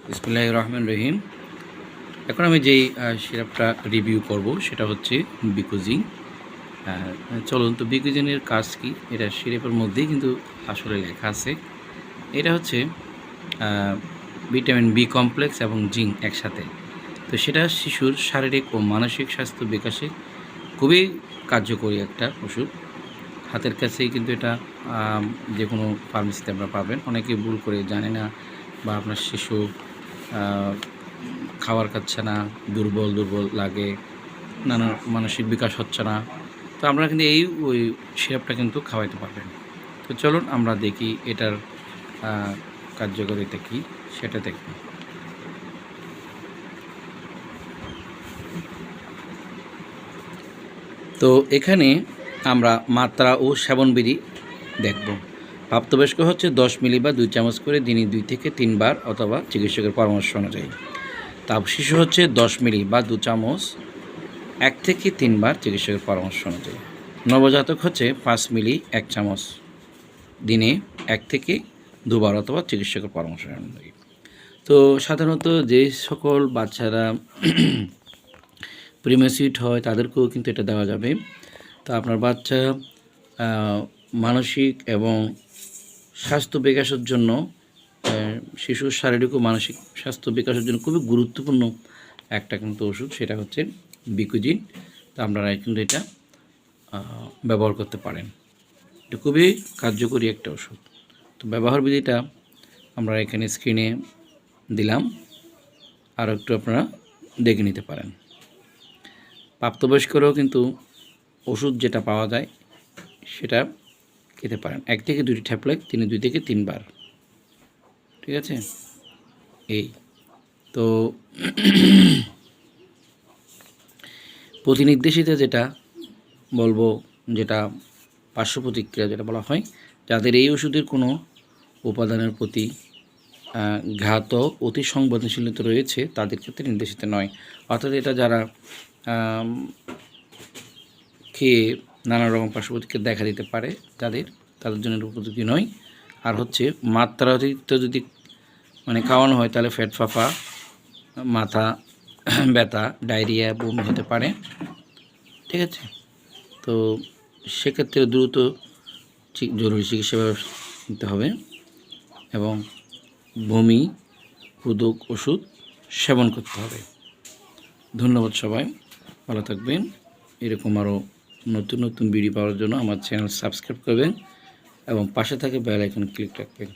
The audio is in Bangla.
বিসমিল্লাহির রহমানির রহিম। এখন আমি যেই সিরাপটা রিভিউ করব সেটা হচ্ছে বিকুজিন। চলুন তো বিকুজিনের কাজ কি, এটা সিরাপের মধ্যেই কিন্তু আসলে লেখা আছে। এটা হচ্ছে ভিটামিন বি কমপ্লেক্স এবং জিঙ্ক একসাথে। তো সেটা শিশুর শারীরিক ও মানসিক স্বাস্থ্য বিকাশে খুবই কার্যকরী একটা ওষুধ। হাতের কাছেই কিন্তু এটা যে কোনো ফার্মেসিতে আপনারা পাবেন। অনেকে ভুল করে জানে না, বা আপনার শিশু খাবার খাচ্ছে না, দুর্বল দুর্বল লাগে, নানা মানসিক বিকাশ হচ্ছে না, তো আপনারা কিন্তু ওই সিরাপটা কিন্তু খাওয়াইতে পারবেন। তো চলুন আমরা দেখি এটার কার্যকারিতা কী সেটা দেখব। তো এখানে আমরা মাত্রা ও সেবনবিধি দেখব। প্রাপ্তবয়স্ক হচ্ছে 10 মিলি বা 2 চামচ করে দিনে 2 থেকে 3 বার অথবা চিকিৎসকের পরামর্শ অনুযায়ী। তা শিশু হচ্ছে 10 মিলি বা 2 চামচ 1 থেকে 3 বার চিকিৎসকের পরামর্শ অনুযায়ী। নবজাতক হচ্ছে 5 মিলি 1 চামচ দিনে 1 থেকে 2 বার অথবা চিকিৎসকের পরামর্শ অনুযায়ী। তো সাধারণত যে সকল বাচ্চারা প্রিমেসিড হয় তাদেরকেও কিন্তু এটা দেওয়া যাবে। তো আপনার বাচ্চা মানসিক এবং স্বাস্থ্য বিকাশের জন্য, শিশুর শারীরিক ও মানসিক স্বাস্থ্য বিকাশের জন্য খুবই গুরুত্বপূর্ণ একটা কিন্তু ওষুধ, সেটা হচ্ছে বিকুজিন। তো আপনারা কিন্তু এটা ব্যবহার করতে পারেন। এটা খুবই কার্যকরী একটা ওষুধ। তো ব্যবহার বিধিটা আমরা এখানে স্ক্রিনে দিলাম, আর একটু আপনারা দেখে নিতে পারেন। প্রাপ্তবয়স্করাও কিন্তু ওষুধ যেটা পাওয়া যায় সেটা খেতে পারেন। 1 থেকে 2টি ট্যাবলেট দিনে 2 থেকে 3 বার। ঠিক আছে, এই তো প্রতিনির্দেশিত যেটা বলবো, যেটা পার্শ্ব প্রতিক্রিয়া যেটা বলা হয়, যাদের এই ওষুধের কোনো উপাদানের প্রতি ঘাত অতি সংবেদনশীলতা রয়েছে তাদের ক্ষেত্রে নির্দেশিত নয়। অর্থাৎ এটা যারা খেয়ে নানা রকম পার্শ্ব প্রতিক্রিয়া দেখা দিতে পারে, তাদের জন্য উপযোগী নয়। আর হচ্ছে মাত্রা অতিরিক্ত যদি খাওয়ানো হয় তাহলে পেট ফাঁপা, মাথা ব্যথা, ডায়রিয়া, বমি হতে পারে। ঠিক আছে, তো সেক্ষেত্রে দ্রুত জরুরি চিকিৎসা ব্যবস্থা নিতে হবে এবং বমি রোধক ওষুধ সেবন করতে হবে। ধন্যবাদ সবাই, ভালো থাকবেন। এরকম আরও নতুন নতুন ভিডিও পাওয়ার জন্য আমার চ্যানেল সাবস্ক্রাইব করবেন এবং পাশে থাকে বেল আইকন ক্লিক রাখবেন।